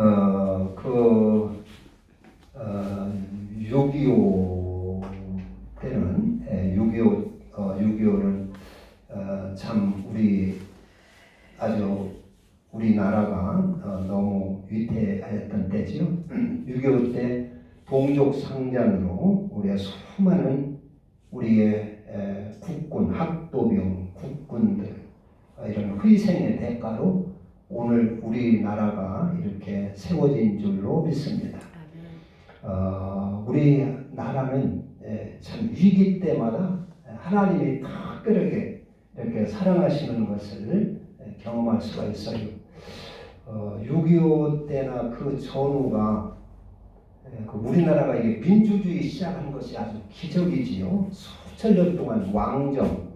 6.25 때는 6.25는 참 우리나라가 너무 위태했던 때지요. 6.25 때 동족 상잔으로 우리가 수많은 우리의 국군, 학도병, 국군들 이런 희생의 대가로 오늘 우리나라가 이렇게 세워진 줄로 믿습니다. 우리나라는 참 위기 때마다 하나님이 특별하게 이렇게 사랑하시는 것을 경험할 수가 있어요. 6.25 때나 그 전후가 우리나라가 이게 민주주의 시작한 것이 아주 기적이지요. 수천 년 동안 왕정,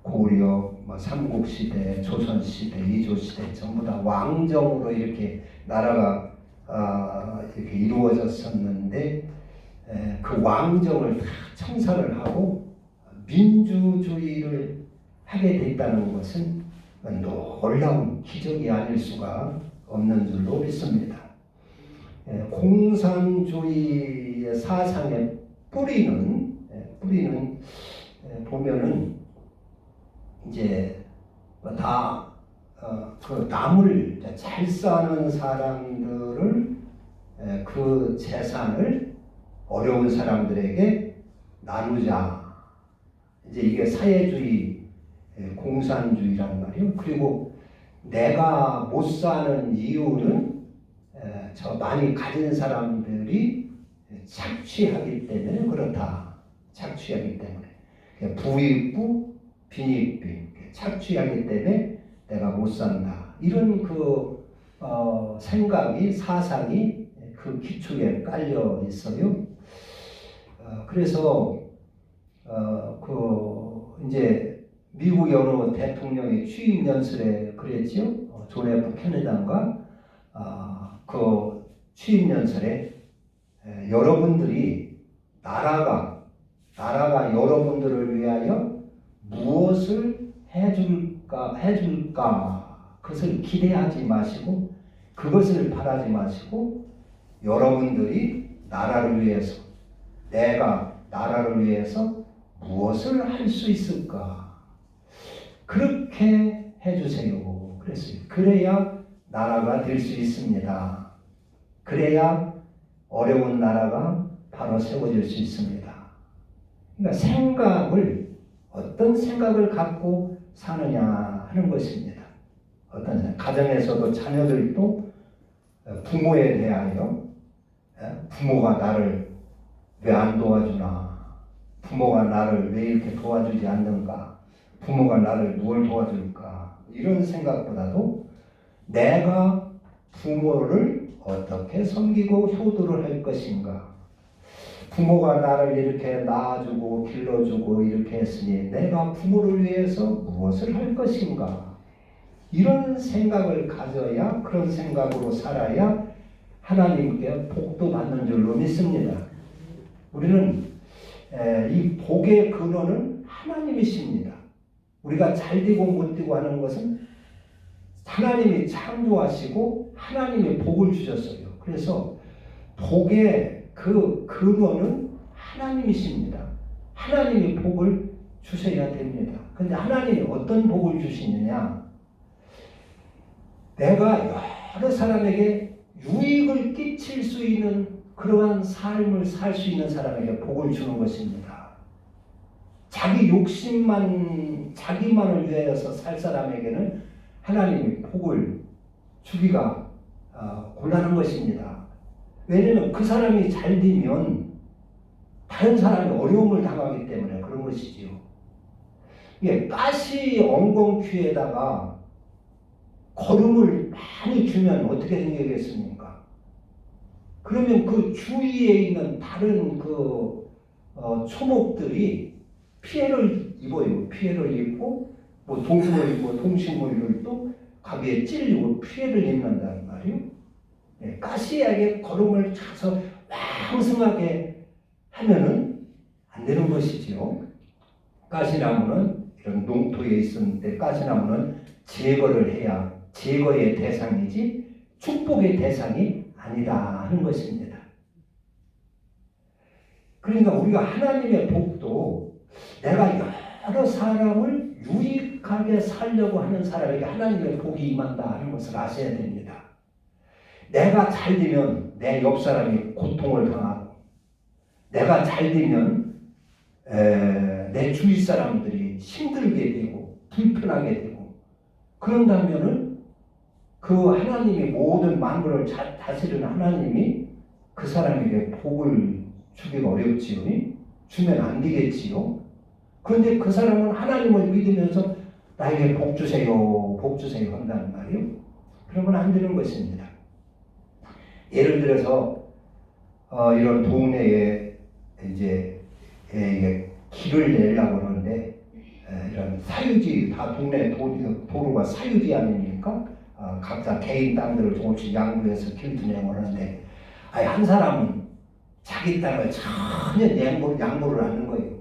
고려, 삼국시대, 조선시대, 이조시대 전부 다 왕정으로 이렇게 나라가 이렇게 이루어졌었는데 그 왕정을 다 청산을 하고 민주주의를 하게 됐다는 것은 놀라운 기적이 아닐 수가 없는 줄로 믿습니다. 공산주의의 사상의 뿌리는 보면은 이제 그 남을 잘 사는 사람들을 그 재산을 어려운 사람들에게 나누자. 이제 이게 사회주의, 공산주의란 말이에요. 그리고 내가 못 사는 이유는 저 많이 가진 사람들이 착취하기 때문에 그렇다. 착취하기 때문에 부익부, 빈익빈 착취하기 때문에 내가 못 산다. 이런 생각이 사상이 그 기초에 깔려 있어요. 그래서 이제 미국 여러 대통령의 취임 연설에 그랬죠. 존 F 케네디가 그 취임 연설에 여러분들이 나라가 여러분들을 위하여 무엇을 해줄까 그것을 기대하지 마시고 그것을 바라지 마시고 여러분들이 나라를 위해서 내가 나라를 위해서 무엇을 할 수 있을까 그렇게 해주세요. 그랬어요. 그래야 나라가 될 수 있습니다. 그래야 어려운 나라가 바로 세워질 수 있습니다. 그러니까 어떤 생각을 갖고 사느냐 하는 것입니다. 가정에서도 자녀들도 부모에 대하여 부모가 나를 왜 안 도와주나, 부모가 나를 왜 이렇게 도와주지 않는가, 부모가 나를 무엇을 도와줄까 이런 생각보다도 내가 부모를 어떻게 섬기고 효도를 할 것인가, 부모가 나를 이렇게 낳아주고 길러주고 이렇게 했으니 내가 부모를 위해서 무엇을 할 것인가 이런 생각을 가져야 그런 생각으로 살아야 하나님께 복도 받는 줄로 믿습니다. 우리는 이 복의 근원은 하나님이십니다. 우리가 잘 되고 못 되고 하는 것은 하나님이 창조하시고 하나님이 복을 주셨어요. 그래서 복의 그 근원은 하나님이십니다. 하나님이 복을 주셔야 됩니다. 그런데 하나님이 어떤 복을 주시느냐? 내가 여러 사람에게 유익을 끼칠 수 있는 그러한 삶을 살 수 있는 사람에게 복을 주는 것입니다. 자기 욕심만, 자기만을 위해서 살 사람에게는 하나님이 복을 주기가 곤란한 것입니다. 왜냐하면 그 사람이 잘 되면 다른 사람이 어려움을 당하기 때문에 그런 것이지요. 가시 엉겅퀴에다가 거름을 많이 주면 어떻게 생기겠습니까? 그러면 그 주위에 있는 다른 초목들이 피해를 입어요. 피해를 입고 동식물들도 가게에 찔리고 피해를 입는다는 말이에요. 가시하게 거름을 차서 왕성하게 하면은 안 되는 것이지요. 가시나무는 이런 농토에 있을 때 가시나무는 제거를 해야 제거의 대상이지 축복의 대상이 아니다 하는 것입니다. 그러니까 우리가 하나님의 복도 내가 여러 사람을 유익하게 살려고 하는 사람에게 하나님의 복이 임한다 하는 것을 아셔야 됩니다. 내가 잘 되면 내 옆 사람이 고통을 당하고, 내가 잘 되면 내 주위 사람들이 힘들게 되고 불편하게 되고, 그런다면은 그 하나님이 모든 만물을 다스리는 하나님이 그 사람에게 복을 주기가 어렵지요. 주면 안 되겠지요. 그런데 그 사람은 하나님을 믿으면서 나에게 복 주세요, 복 주세요 한다는 말이요. 그러면 안 되는 것입니다. 예를 들어서 이런 동네에 이제 길을 내려고 하는데 이런 사유지, 다 동네 도로가 사유지 아닙니까? 각자 개인 땅들을 조금씩 양보해서 길도 내고 하는데, 한 사람은 자기 땅을 전혀 양보를 하는 거예요.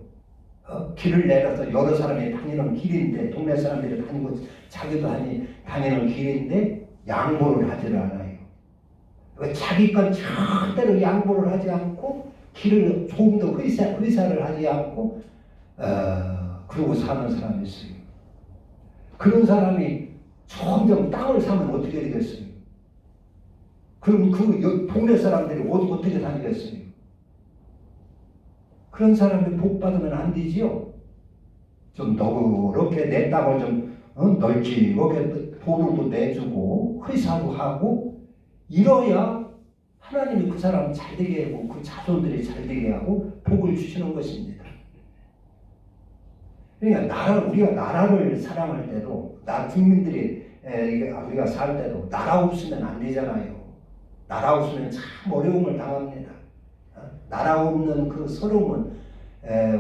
길을 내려서 여러 사람이 다니는 길인데, 동네 사람들이 다니고 자기도 다니는 길인데 양보를 하지를 않아요. 자기 건 절대로 양보를 하지 않고, 길을 조금 더 의사를 하지 않고 그러고 사는 사람이 있어요. 그런 사람이 점점 땅을 사면 어떻게 되겠어요? 그럼 그 동네 사람들이 어떻게 다니겠어요? 그런 사람이 복 받으면 안 되지요. 좀 너그럽게 내 땅을 좀 넓게 도로도 내주고 회사도 하고, 이러야 하나님이 그 사람 잘 되게 하고 그 자손들이 잘 되게 하고 복을 주시는 것입니다. 그러니까 우리가 나라를 사랑할 때도, 국민들이 우리가 살 때도 나라 없으면 안 되잖아요. 나라 없으면 참 어려움을 당합니다. 나라 없는 그 서러움은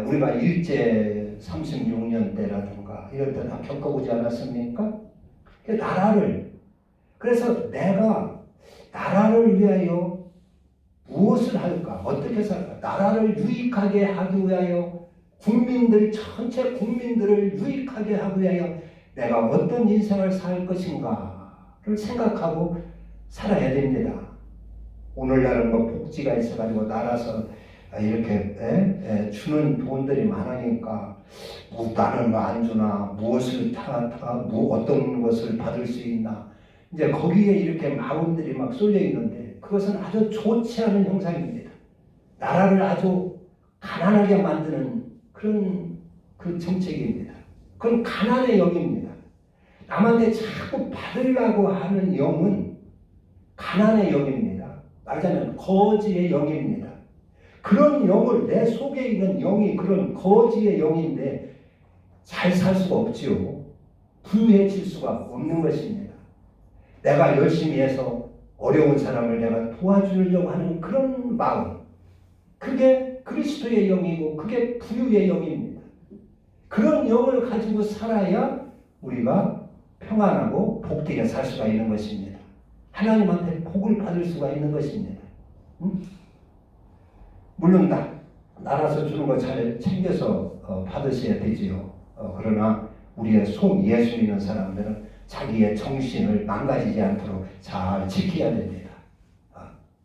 우리가 일제 36년 때라든가 이럴 때 다 겪어보지 않았습니까? 그래서 내가 나라를 위하여 무엇을 할까? 어떻게 살까? 나라를 유익하게 하기 위하여, 전체 국민들을 유익하게 하기 위하여 내가 어떤 인생을 살 것인가를 생각하고 살아야 됩니다. 오늘날은 복지가 있어가지고 나라서 이렇게 주는 돈들이 많으니까 나는 안 주나, 무엇을 어떤 것을 받을 수 있나, 이제 거기에 이렇게 마음들이 막 쏠려 있는데, 그것은 아주 좋지 않은 형상입니다. 나라를 아주 가난하게 만드는 그런 그 정책입니다. 그건 가난의 영입니다. 남한테 자꾸 받으려고 하는 영은 가난의 영입니다. 말하자면 거지의 영입니다. 그런 영을, 내 속에 있는 영이 그런 거지의 영인데 잘 살 수가 없지요. 부유해질 수가 없는 것입니다. 내가 열심히 해서 어려운 사람을 내가 도와주려고 하는 그런 마음, 그게 그리스도의 영이고 그게 부유의 영입니다. 그런 영을 가지고 살아야 우리가 평안하고 복되게 살 수가 있는 것입니다. 하나님한테 복을 받을 수가 있는 것입니다. 물론 나라서 주는 거 잘 챙겨서 받으셔야 되지요. 그러나 우리의 예수 믿는 사람들은 자기의 정신을 망가지지 않도록 잘 지켜야 됩니다.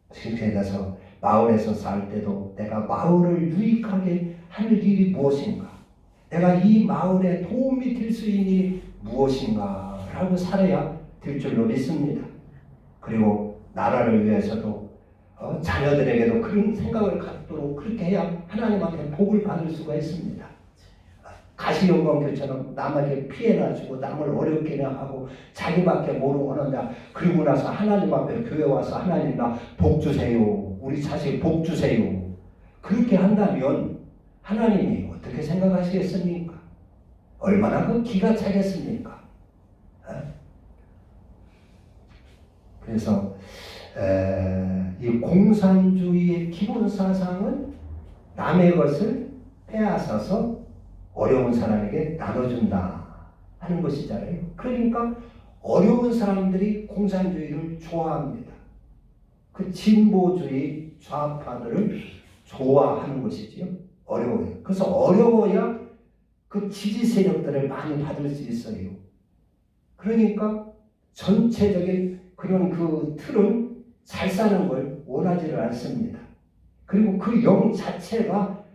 그렇게 돼서 마을에서 살 때도 내가 마을을 유익하게 할 일이 무엇인가, 내가 이 마을에 도움이 될 수 있는 일이 무엇인가 라고 살아야 될 줄로 믿습니다. 그리고 나라를 위해서도 자녀들에게도 그런 생각을 갖도록 그렇게 해야 하나님한테 복을 받을 수가 있습니다. 가시연광교처럼 남에게 피해나 주고 남을 어렵게 하고 자기밖에 모르고 하는데, 그리고 나서 하나님 앞에 교회 와서 하나님 나 복 주세요, 우리 자식 복 주세요, 그렇게 한다면 하나님이 어떻게 생각하시겠습니까? 얼마나 그 기가 차겠습니까? 그래서 이 공산주의의 기본 사상은 남의 것을 빼앗아서 어려운 사람에게 나눠준다 하는 것이잖아요. 그러니까 어려운 사람들이 공산주의를 좋아합니다. 그 진보주의 좌파들을 좋아하는 것이지요. 어려워요. 그래서 어려워야 그 지지 세력들을 많이 받을 수 있어요. 그러니까 전체적인 그런 그 틀은 잘 사는 걸 원하지를 않습니다. 그리고 그 영 자체가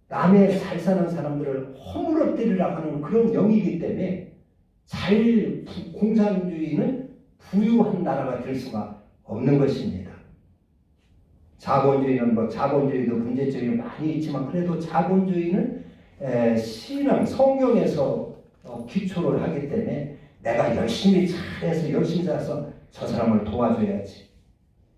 남의 잘 사는 사람들을 허물어뜨리려고 하는 그런 영이기 때문에 공산주의는 부유한 나라가 될 수가 없는 것입니다. 자본주의는 자본주의도 문제점이 많이 있지만 그래도 자본주의는 신앙, 성경에서 기초를 하기 때문에 내가 열심히 잘해서 열심히 살아서 저 사람을 도와줘야지.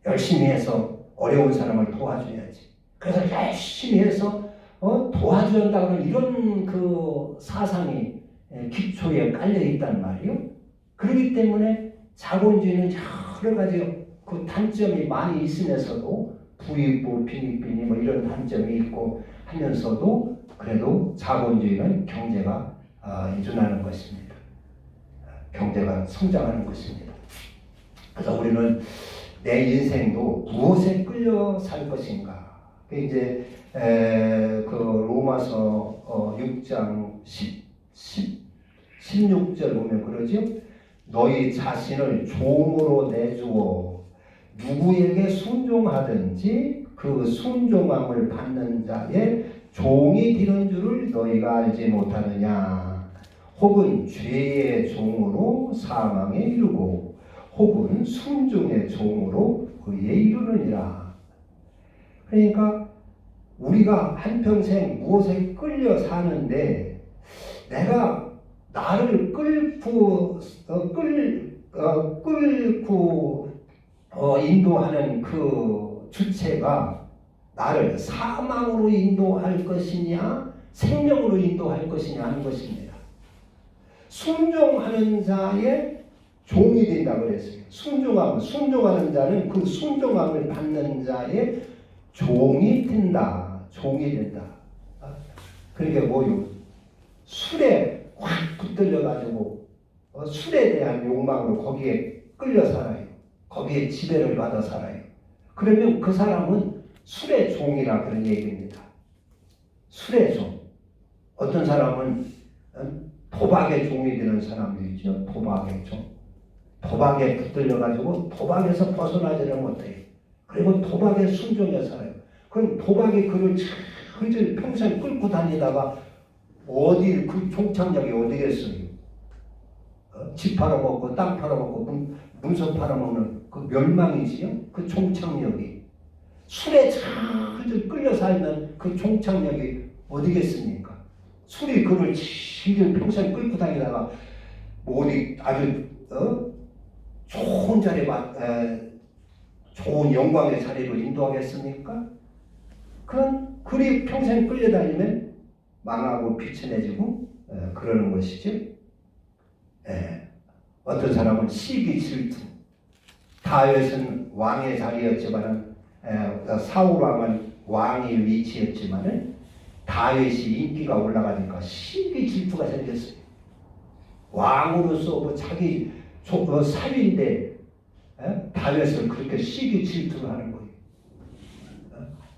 열심히 해서 어려운 사람을 도와줘야지. 그래서 열심히 해서 도와줘야 한다는 이런 그 사상이 기초에 깔려 있단 말이요. 그렇기 때문에 자본주의는 여러 가지 그 단점이 많이 있으면서도 부익부, 빈익빈이 이런 단점이 있고 하면서도 그래도 자본주의는 경제가 일어나는 것입니다. 경제가 성장하는 것입니다. 그래서 우리는 내 인생도 무엇에 끌려 살 것인가. 이제 그 로마서 6장 16절 보면 그러죠. 너희 자신을 종으로 내주어 누구에게 순종하든지 그 순종함을 받는 자의 종이 되는 줄을 너희가 알지 못하느냐. 혹은 죄의 종으로 사망에 이르고 혹은 순종의 종으로 의에 이르느니라. 그러니까 우리가 한평생 무엇에 끌려 사는데 내가 나를 끌고 인도하는 그 주체가 나를 사망으로 인도할 것이냐 생명으로 인도할 것이냐 하는 것입니다. 순종하는 자의 종이 된다고 그랬어요. 순종하는 자는 그 순종함을 받는 자의 종이 된다. 종이 된다. 그러니까 뭐요? 술에 확 붙들려가지고 술에 대한 욕망으로 거기에 끌려 살아요. 거기에 지배를 받아 살아요. 그러면 그 사람은 술의 종이라 그런 얘기입니다. 술의 종. 어떤 사람은 도박의 종이 되는 사람도 있죠. 도박의 종. 도박에 붙들려가지고 도박에서 벗어나지를 못해요. 그리고 도박에 순종해 살아요. 그럼 도박의 그를 철저히 평생 끌고 다니다가 어디 그 종착역이 어디겠어요? 집 팔아먹고 땅 팔아먹고 문서 팔아먹는 그 멸망이지요. 그 종착역이 술에 철저히 끌려 살면 그 종착역이 어디겠습니까? 술이 그를 철저히 평생 끌고 다니다가 어디 아주 좋은 자리에 좋은 영광의 자리로 인도하겠습니까? 그리 평생 끌려다니면 망하고 비천해지고 그러는 것이죠. 어떤 사람은 시기 질투. 다윗은 왕의 자리였지만은 사울 왕은 왕의 위치였지만은 다윗이 인기가 올라가니까 시기 질투가 생겼어요. 왕으로서 자기 사위인데 다윗을 그렇게 시기 질투를 하는 거예요.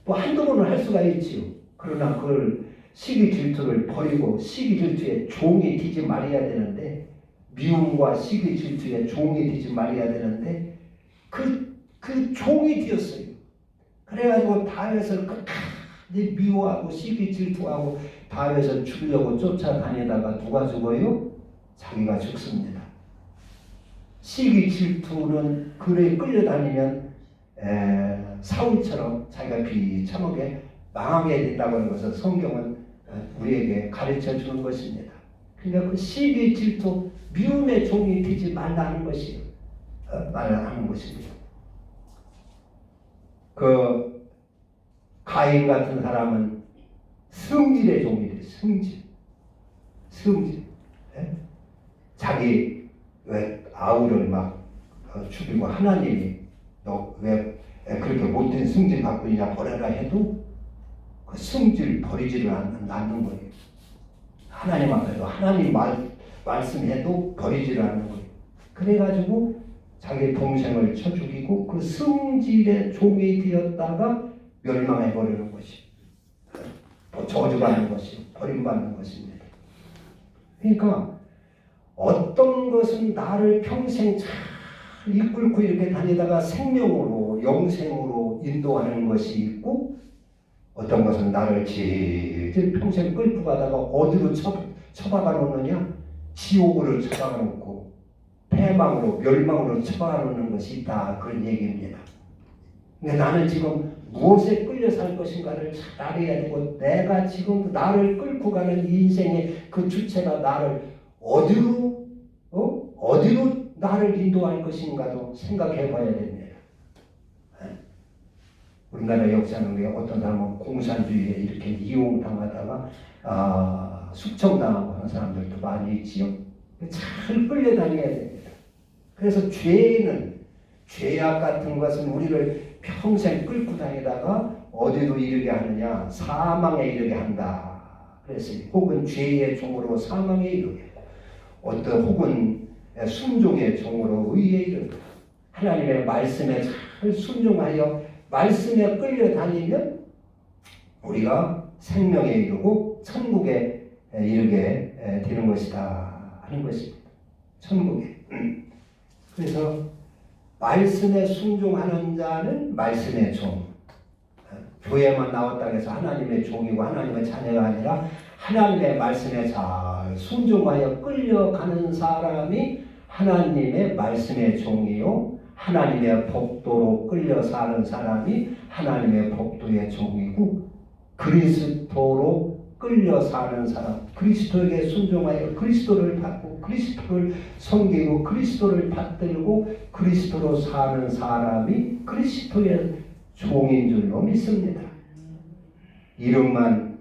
한두 번은 할 수가 있지요. 그러나 그걸 시기 질투를 버리고 시기 질투에 종이 되지 말아야 되는데 미움과 시기 질투에 종이 되지 말아야 되는데 그 종이 되었어요. 그래가지고 다윗을 끝까지 미워하고 시기 질투하고 다윗을 죽이려고 쫓아다니다가 누가 죽어요? 자기가 죽습니다. 시기 질투는 그에 끌려다니면 사울처럼 자기가 비참하게 망하게 된다고 하는 것을 성경은 우리에게 가르쳐 주는 것입니다. 그러니까 그 시기 질투, 미움의 종이 되지 말라는 것이요. 말하는 것입니다. 그 가인 같은 사람은 성질의 종이 돼요. 성질. 자기 왜 아우를 막 죽이고 하나님이 너 왜 그렇게 못된 성질 갖고 있냐 버려라 해도 그 성질 버리지를 않는 거예요. 하나님 앞에서 하나님 말씀해도 버리지를 않는 거예요. 그래가지고 자기 동생을 쳐 죽이고 그 성질의 종이 되었다가 멸망해 버리는 것이 저주받는 것이 버림받는 것입니다. 그러니까 어떤 것은 나를 평생 잘 이끌고 이렇게 다니다가 생명으로 영생으로 인도하는 것이 있고, 어떤 것은 나를 질질 평생 끌고 가다가 어디로 처박아 놓느냐? 지옥으로 처박아 놓고 패망으로 멸망으로 처박아 놓는 것이 있다, 그런 얘기입니다. 근데 나는 지금 무엇에 끌려 살 것인가를 잘 알아야 되고, 내가 지금 나를 끌고 가는 인생의 그 주체가 나를 어디로 나를 인도할 것인가도 생각해 봐야 됩니다. 우리나라 역사는 왜 어떤 사람은 공산주의에 이렇게 이용당하다가 숙청당하고 하는 사람들도 많이 있지요. 잘 끌려다녀야 됩니다. 그래서 죄악 같은 것은 우리를 평생 끌고 다니다가 어디로 이르게 하느냐? 사망에 이르게 한다. 그래서 혹은 죄의 종으로 사망에 이르게, 혹은 순종의 종으로 의에 이르게, 하나님의 말씀에 잘 순종하여 말씀에 끌려다니면 우리가 생명에 이르고 천국에 이르게 되는 것이다 하는 것입니다. 천국에. 그래서 말씀에 순종하는 자는 말씀의 종. 교회만 나왔다고 해서 하나님의 종이고 하나님의 자녀가 아니라 하나님의 말씀에 잘 순종하여 끌려가는 사람이 하나님의 말씀의 종이요, 하나님의 법도로 끌려 사는 사람이 하나님의 법도의 종이고, 그리스도로 끌려 사는 사람, 그리스도에게 순종하여 그리스도를 받고 그리스도를 섬기고 그리스도를 받들고 그리스도로 사는 사람이 그리스도의 종인 줄로 믿습니다. 이름만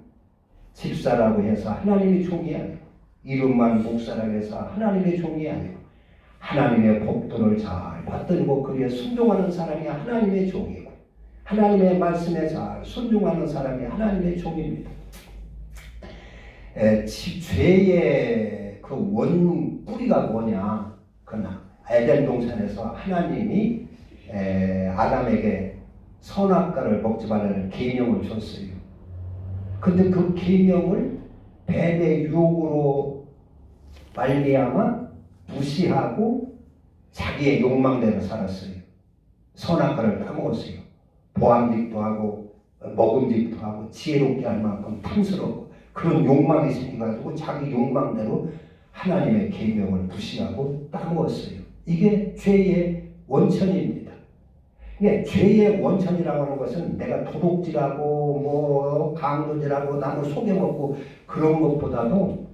집사라고 해서 하나님의 종이 아니고, 이름만 목사라고 해서 하나님의 종이 아니고, 하나님의 법도를 잘 받들고 그에 순종하는 사람이 하나님의 종이고, 하나님의 말씀에 잘 순종하는 사람이 하나님의 종입니다. 죄의 그 원 뿌리가 뭐냐? 그러나 에덴 동산에서 하나님이 아담에게 선악과를 먹지 말라는 계명을 줬어요. 근데 그 계명을 뱀의 유혹으로 말미암아 무시하고 자기의 욕망대로 살았어요. 선악과를 따먹었어요. 보암직도 하고 먹음직도 하고 지혜롭게 할 만큼 탐스럽고 그런 욕망이 생겨가지고 자기 욕망대로 하나님의 계명을 무시하고 따먹었어요. 이게 죄의 원천입니다. 이게 죄의 원천이라고 하는 것은 내가 도둑질하고 강도질하고 남을 속여먹고 그런 것보다도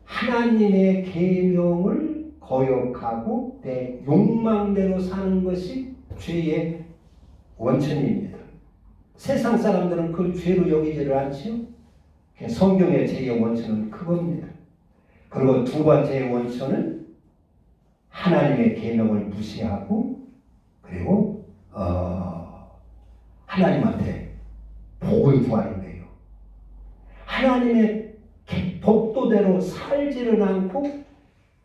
하나님의 계명을 거역하고 내 욕망대로 사는 것이 죄의 원천입니다. 세상 사람들은 그 죄로 여기지를 않지요. 성경의 죄의 원천은 그겁니다. 그리고 두 번째의 원천은 하나님의 계명을 무시하고, 그리고 하나님한테 복을 구하는 거예요. 하나님의 법도대로 살지를 않고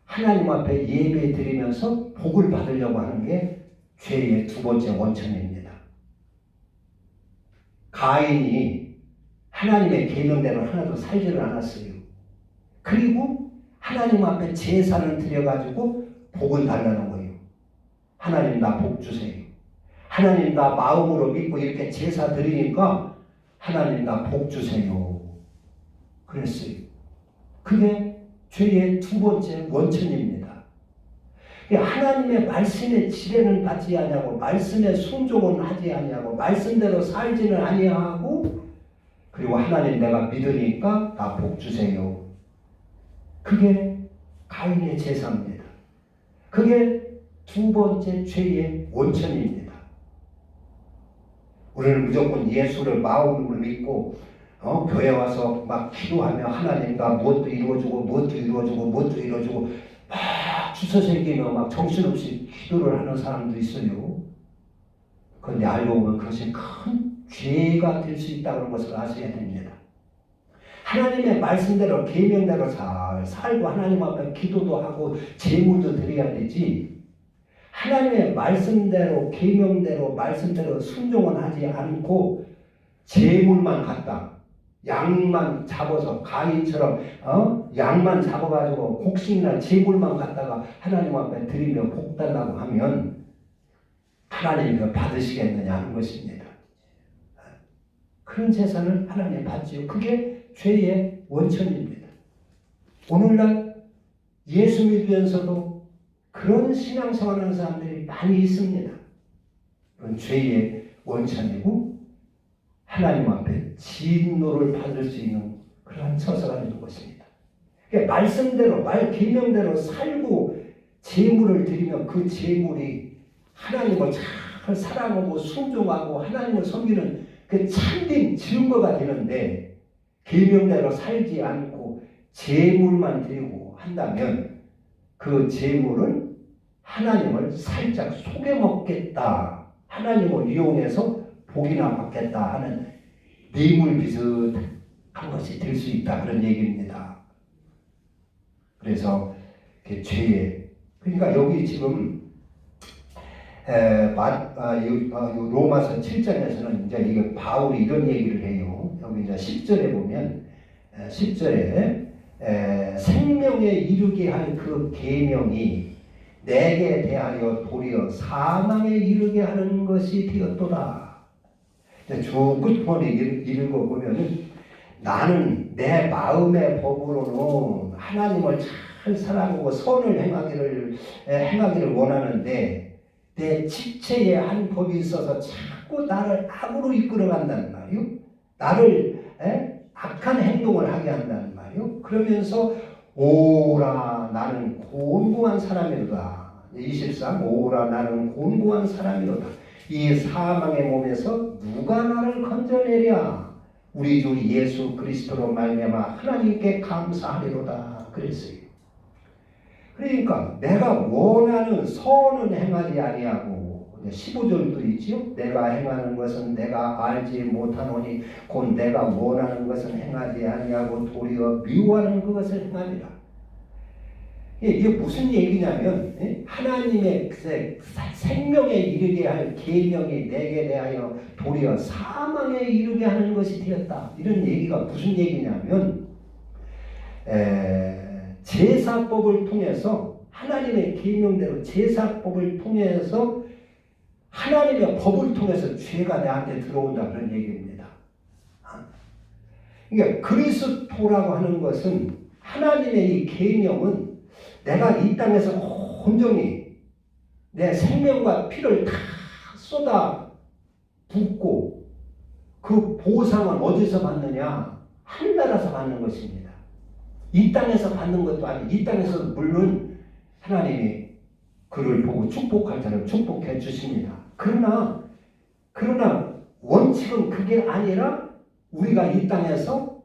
하나님 앞에 예배 드리면서 복을 받으려고 하는 게 죄의 두 번째 원천입니다. 가인이 하나님의 계명대로 하나도 살지를 않았어요. 그리고 하나님 앞에 제사를 드려가지고 복을 달라는 거예요. 하나님 나 복 주세요. 하나님 나 마음으로 믿고 이렇게 제사 드리니까 하나님 나 복 주세요. 그랬어요. 그게 죄의 두 번째 원천입니다. 하나님의 말씀에 지뢰는 받지 아니하고 말씀에 순종은 하지 아니하고 말씀대로 살지는 아니하고, 그리고 하나님 내가 믿으니까 나 복 주세요. 그게 가인의 제사입니다. 그게 두 번째 죄의 원천입니다. 우리는 무조건 예수를 마음으로 믿고 교회 와서 막 기도하며 하나님 나 무엇도 이루어주고 무엇도 이루어주고 무엇도 이루어주고 막 주서 생기며 막 정신없이 기도를 하는 사람도 있어요. 그런데 알고 보면 그것이 큰 죄가 될 수 있다는 것을 아셔야 됩니다. 하나님의 말씀대로 계명대로 잘 살고 하나님 앞에 기도도 하고 제물도 드려야 되지, 하나님의 말씀대로 계명대로 말씀대로 순종은 하지 않고 제물만 갖다 양만 잡아서 가인처럼 양만 잡아가지고 곡식이나 제물만 갖다가 하나님 앞에 드리며 복 달라고 하면 하나님이 받으시겠느냐 하는 것입니다. 그런 제사는 하나님 받지요. 그게 죄의 원천입니다. 오늘날 예수 믿으면서도 그런 신앙생활하는 사람들이 많이 있습니다. 그건 죄의 원천이고 하나님 앞에 진노를 받을 수 있는 그러한 처사가 되는 것입니다. 그러니까 말씀대로 계명대로 살고 제물을 드리면 그 제물이 하나님을 잘 사랑하고 순종하고 하나님을 섬기는 그 참된 증거가 되는데 계명대로 살지 않고 제물만 드리고 한다면 그 제물은 하나님을 살짝 속여먹겠다, 하나님을 이용해서 복이나 받겠다 하는 뇌물 비슷한 것이 될 수 있다, 그런 얘기입니다. 그래서 죄의, 그러니까 여기 지금 로마서 7장에서는 이제 이게 바울이 이런 얘기를 해요. 여기 이제 10절에 보면 10절에 생명에 이르게 할 그 계명이 내게 대하여 도리어 사망에 이르게 하는 것이 되었도다. 쭉 끝부분을 읽어보면 나는 내 마음의 법으로는 하나님을 잘 사랑하고 선을 행하기를 원하는데 내 지체에 한 법이 있어서 자꾸 나를 악으로 이끌어간다는 말이요. 나를 악한 행동을 하게 한다는 말이요. 그러면서 오라 나는 곤고한 사람이로다. 23 오라 나는 곤고한 사람이로다. 이 사망의 몸에서 누가 나를 건져내랴. 우리 주 예수 그리스도로 말미암아 하나님께 감사하리로다 그랬어요. 그러니까 내가 원하는 선은 행하지 아니하고 15절도 있지요. 내가 행하는 것은 내가 알지 못하노니 곧 내가 원하는 것은 행하지 아니하고 도리어 미워하는 그것을 행하리라. 이게 무슨 얘기냐면 하나님의 생명에 이르게 할 계명이 내게 대하여 도리어 사망에 이르게 하는 것이 되었다. 이런 얘기가 무슨 얘기냐면 제사법을 통해서 하나님의 계명대로 제사법을 통해서 하나님의 법을 통해서 죄가 내한테 들어온다, 그런 얘기입니다. 그러니까 그리스도라고 하는 것은 하나님의 이 계명은 내가 이 땅에서 온전히 내 생명과 피를 다 쏟아 붓고 그 보상은 어디서 받느냐? 하늘나라에서 받는 것입니다. 이 땅에서 받는 것도 아니고 이 땅에서 물론 하나님이 그를 보고 축복할 자를 축복해 주십니다. 그러나 원칙은 그게 아니라 우리가 이 땅에서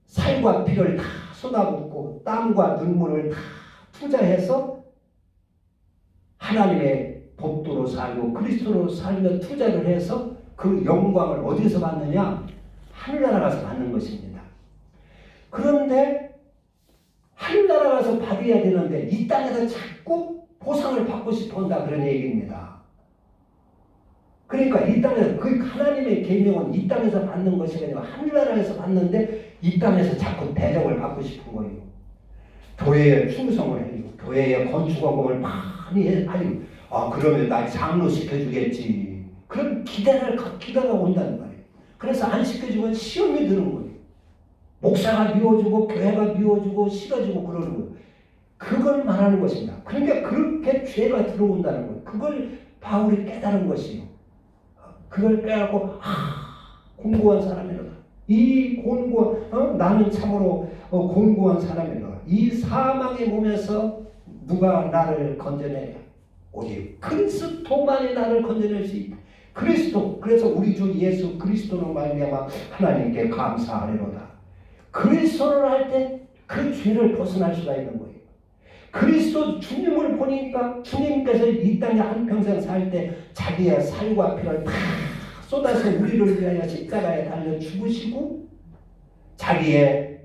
살과 피를 다 쏟아붓고 땀과 눈물을 다 투자해서 하나님의 법도로 살고 그리스도로 살며 투자를 해서 그 영광을 어디서 받느냐? 하늘나라 가서 받는 것입니다. 그런데 하늘나라 가서 받아야 되는데 이 땅에서 자꾸 보상을 받고 싶어 한다, 그런 얘기입니다. 그러니까 이 땅에서 그 하나님의 계명은 이 땅에서 받는 것이 아니라 하늘나라에서 받는데 이 땅에서 자꾸 대접을 받고 싶은 거예요. 교회에 충성을 해요. 교회에 건축원금을 많이 해. 그러면 나 장로 시켜주겠지. 그런 기대가 온다는 말이에요. 그래서 안 시켜주면 시험이 드는 거예요. 목사가 미워주고 교회가 미워주고 싫어지고 그러는 거예요. 그걸 말하는 것입니다. 그러니까 그렇게 죄가 들어온다는 거예요. 그걸 바울이 깨달은 것이에요. 그걸 깨닫고 곤고한 사람이로다. 이 곤고한 나는 참으로 곤고한 사람이로다. 이 사망의 몸에서 누가 나를 건져내냐? 오직 그리스도만이 나를 건져낼 수 있다. 그리스도. 그래서 우리 주 예수 그리스도로 말미암아 하나님께 감사하리로다. 그리스도를 할 때 그 죄를 벗어날 수가 있는 거예요. 그리스도 주님을 보니까 주님께서 이 땅에 한평생 살 때 자기의 살과 피를 다 쏟아서 우리를 위하여 십자가에 달려 죽으시고 자기의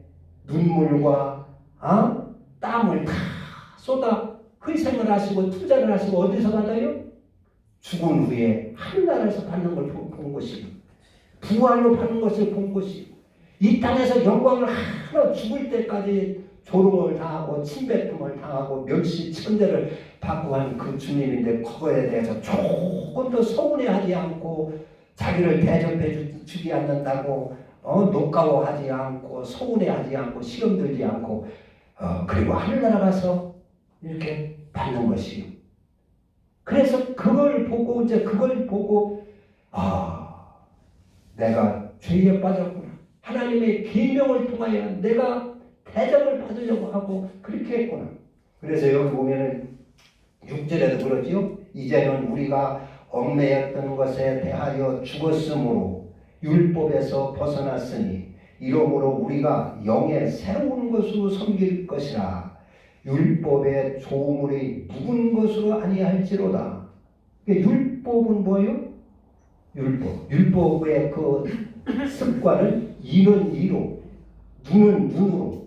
눈물과 땀을 다 쏟아 희생을 하시고 투자를 하시고 어디서 받아요? 죽은 후에 하늘나라에서 받는 걸 본 것이고 부활로 받는 것을 본 것이고 이 땅에서 영광을 하나 죽을 때까지 조롱을 당하고 침뱉음을 당하고 멸시 천대를 받고 한 그 주님인데 그거에 대해서 조금도 서운해하지 않고 자기를 대접해 주지 않는다고 노까워하지 않고 서운해하지 않고 시험 들지 않고 그리고 하늘나라 가서 이렇게 받는 것이요. 그래서 그걸 보고 내가 죄에 빠졌구나. 하나님의 계명을 통하여 내가 대접을 받으려고 하고 그렇게 했구나. 그래서 여기 보면은 6절에도 그러지요. 이제는 우리가 얽매였던 것에 대하여 죽었으므로 율법에서 벗어났으니 이러므로 우리가 영의 새로운 것으로 섬길 것이라. 율법의 조물이 묵은 것으로 아니할지로다. 율법은 뭐예요? 율법의 그 습관은 이는 이로, 눈은 눈으로.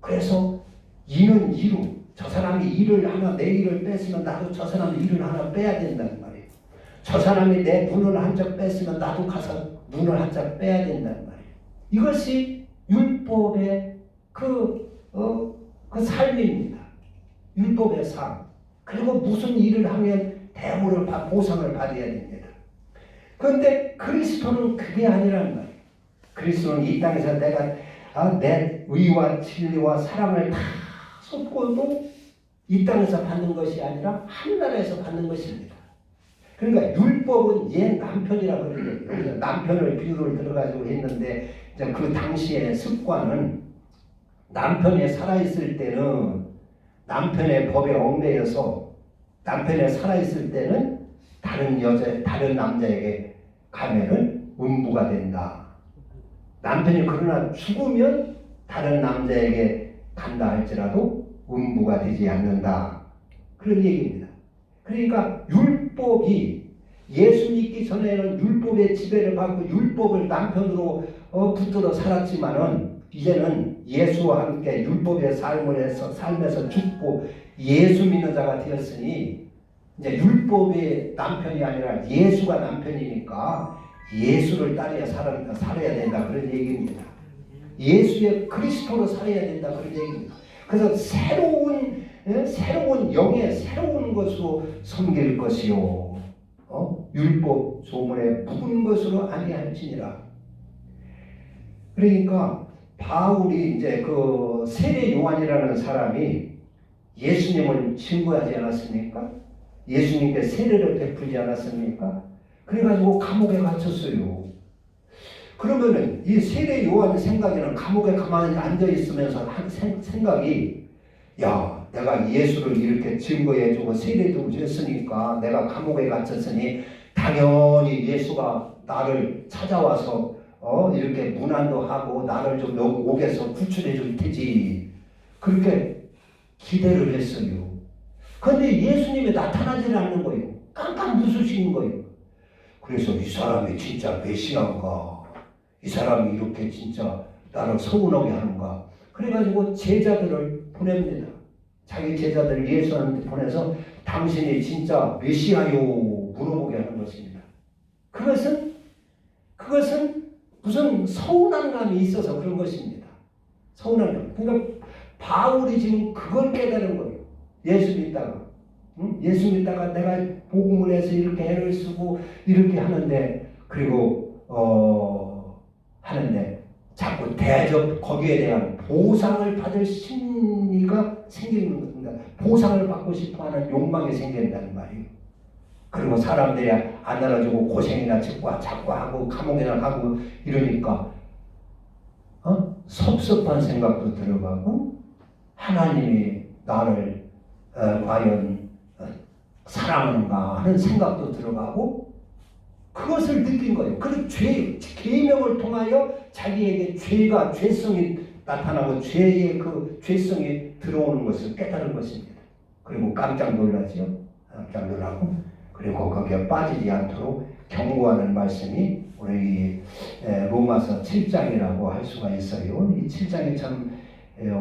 그래서 이는 이로. 저 사람이 일을 하나 내 일을 뺐으면 나도 저 사람이 일을 하나 빼야 된다는 말이에요. 저 사람이 내 눈을 한 짝 뺐으면 나도 가서 눈을 한 짝 빼야 된다는 말이에요. 이것이 율법의 그 삶입니다. 율법의 삶. 그리고 무슨 일을 하면 대우를 보상을 받아야 됩니다. 그런데 그리스도는 그게 아니라는 말이에요. 그리스도는 이 땅에서 내가 내 의와 진리와 사랑을 다 쏟고도 이 땅에서 받는 것이 아니라 하늘나라에서 받는 것입니다. 그러니까 율법은 옛 남편이라고 그러거든요. 남편을 비유를 들어가지고 했는데 이제 그 당시의 습관은 남편이 살아있을 때는 남편의 법에 얽매여서 남편이 살아있을 때는 다른 남자에게 가면은 음부가 된다. 남편이 그러나 죽으면 다른 남자에게 간다 할지라도 음부가 되지 않는다. 그런 얘기입니다. 그러니까 율법이 예수 믿기 전에는 율법의 지배를 받고 율법을 남편으로 붙들어 살았지만은 이제는 예수와 함께 율법의 삶에서 죽고 예수 믿는 자가 되었으니 이제 율법의 남편이 아니라 예수가 남편이니까 예수를 따라야 살아야 된다 그런 얘기입니다. 예수의 그리스도로 살아야 된다 그런 얘기입니다. 그래서 새로운 영의 새로운 것으로 섬길 것이요 율법 조문에 묵은 것으로 아니할지니라. 그러니까 바울이 이제 그 세례 요한이라는 사람이 예수님을 증거하지 않았습니까? 예수님께 세례를 베풀지 않았습니까? 그래가지고 감옥에 갇혔어요. 그러면은 이 세례 요한의 생각에는 감옥에 가만히 앉아 있으면서 한 생각이 야, 내가 예수를 이렇게 증거해주고 세례도 했으니까 내가 감옥에 갇혔으니 당연히 예수가 나를 찾아와서 이렇게 문안도 하고 나를 좀 옥에서 구출해 줄 테지. 그렇게 기대를 했어요. 그런데 예수님이 나타나지 않는 거예요. 깜깜 무수신 거예요. 그래서 이 사람이 진짜 메시아인가? 이 사람이 이렇게 진짜 나를 서운하게 하는가? 그래가지고 제자들을 보냅니다. 자기 제자들을 예수한테 보내서 당신이 진짜 메시아요? 물어보게 하는 것입니다. 그것은 무슨 서운한 감이 있어서 그런 것입니다. 서운한 감. 그러니까 바울이 지금 그걸 깨달은 거예요. 예수 믿다가. 예수 믿다가 내가 복음을 해서 이렇게 애를 쓰고 이렇게 하는데 그리고 하는데 자꾸 대접 거기에 대한 보상을 받을 심리가 생기는 겁니다. 보상을 받고 싶어하는 욕망이 생긴다는 말이에요. 그리고 사람들이 안 알아주고 고생이나 자꾸 하고 감옥이나 가고 이러니까 섭섭한 생각도 들어가고 하나님이 나를 과연 사랑하는가 하는 생각도 들어가고 그것을 느낀 거예요. 그리고 계명을 통하여 자기에게 죄성이 나타나고 죄의 그 죄성이 들어오는 것을 깨달은 것입니다. 그리고 깜짝 놀라죠. 깜짝 놀라고 그리고 거기에 빠지지 않도록 경고하는 말씀이 우리 로마서 7장이라고 할 수가 있어요. 이 7장이 참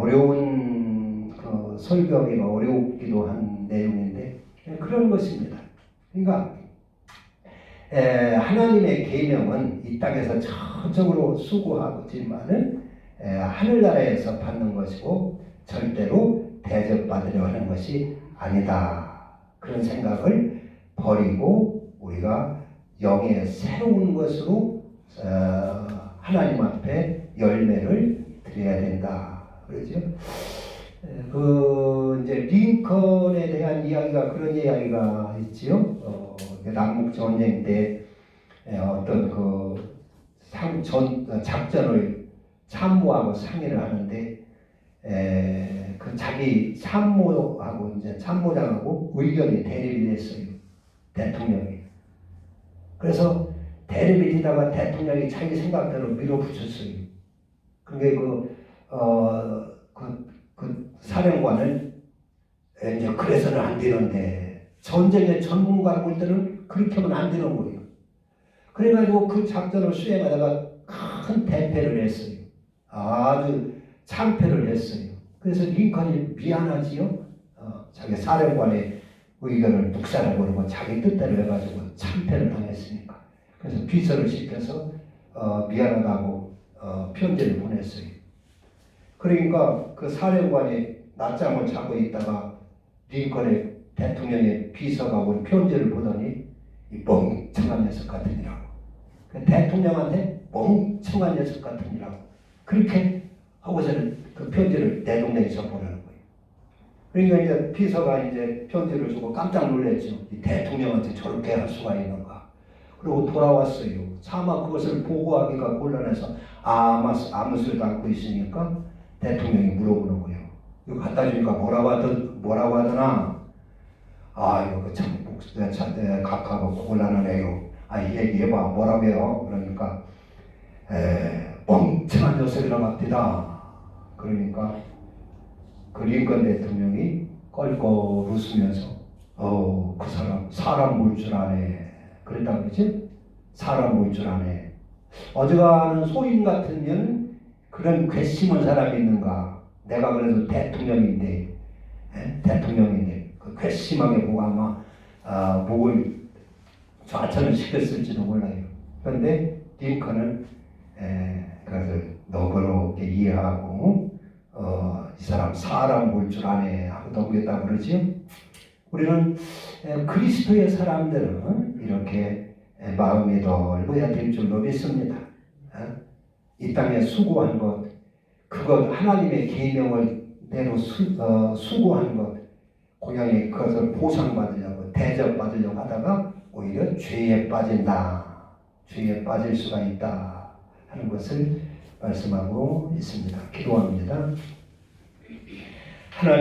어려운 설교하기가 어렵기도 한 내용인데 그런 것입니다. 그러니까 하나님의 계명은 이 땅에서 전적으로 수고하지만은 하늘나라에서 받는 것이고 절대로 대접받으려 하는 것이 아니다. 그런 생각을 버리고 우리가 영의 새로운 것으로 하나님 앞에 열매를 드려야 된다. 그러죠? 이제 링컨에 대한 이야기가 그런 이야기가 있지요. 남북 전쟁 때 어떤 작전을 참모하고 상의를 하는데 그 자기 참모하고 이제 참모장하고 의견이 대립이 됐어요. 대통령이. 그래서 대립이 되다가 대통령이 자기 생각대로 밀어붙였어요. 그게 그 사령관을 이제 그래서는 안 되는데 전쟁의 전문가를 볼 때는 그렇게 하면 안 되는 거예요. 그래가지고 그 작전을 수행하다가 큰 대패를 했어요. 아주 참패를 했어요. 그래서 링컨이 미안하지요. 자기 사령관의 의견을 묵살해버리고 자기 뜻대로 해가지고 참패를 당했으니까. 그래서 비서를 시켜서 미안하다고 편지를 보냈어요. 그러니까 그 사령관이 낮잠을 자고 있다가 링컨의 대통령의 비서가 온 편지를 보더니 이 멍청한 녀석 같으니라고. 그 대통령한테 멍청한 녀석 같으니라고. 그렇게 하고서는 그 편지를 내 동네에 접보내는 거예요. 그러니까 이제 비서가 이제 편지를 주고 깜짝 놀랐죠. 이 대통령한테 저렇게 할 수가 있는가. 그리고 돌아왔어요. 차마 그것을 보고하기가 곤란해서 아무 소리도 않고 있으니까 대통령이 물어보는 거예요. 이거 갖다 주니까 뭐라고 하더나? 이거 참 각하고 곤란하네요. 얘기해봐. 뭐라고 해요? 그러니까 멍청한 녀석이라고 합니다. 그러니까 그 링컨 대통령이 껄껄 웃으면서 그 사람 볼 줄 아네. 그랬다 그러지? 사람 볼 줄 아네. 어지간한 소인 같으면 그런 괘씸한 사람이 있는가? 내가 그래도 대통령인데 그 괘씸하게 보고 아마 목을 좌천을 시켰을지도 몰라요. 그런데 링컨은 그것을 너그럽게 이해하고 이 사람 볼 줄 아네 하고 넘겼다 그러지. 우리는 그리스도의 사람들은 이렇게 마음이 넓어야 될 줄로 믿습니다. 이 땅에 수고한 것, 그것 하나님의 계명을 대로 수고한 것, 고향에 그것을 보상받으려고 대접받으려고 하다가 오히려 죄에 빠진다. 죄에 빠질 수가 있다 하는 것을 말씀하고 있습니다. 기도합니다.